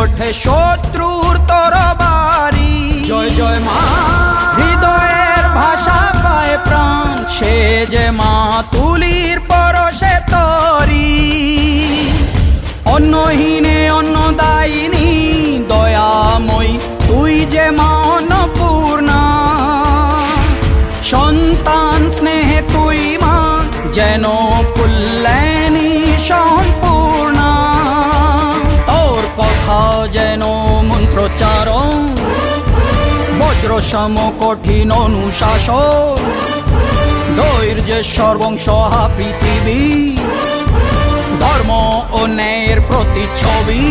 ওঠে শত্রুর তরবারি। জয় জয় মা, হৃদয়ের ভাষা পায় প্রাণ, সে যে মা তুলির পরশে তরি। অন্নহীনে অন্নদায়িনী দয়াময়ী, তুই যে মা অন্নপূর্ণা। সন্তান স্নেহে তুই মা যেন কল্যাণী সম্পূর্ণা। তোর কথা যেন মন্ত্রোচ্চারণ, বজ্র সম কঠিন অনুশাসন। ধৈর্যের সর্বংসহা পৃথিবী, ধর্ম ও ন্যায়ের প্রতিচ্ছবি।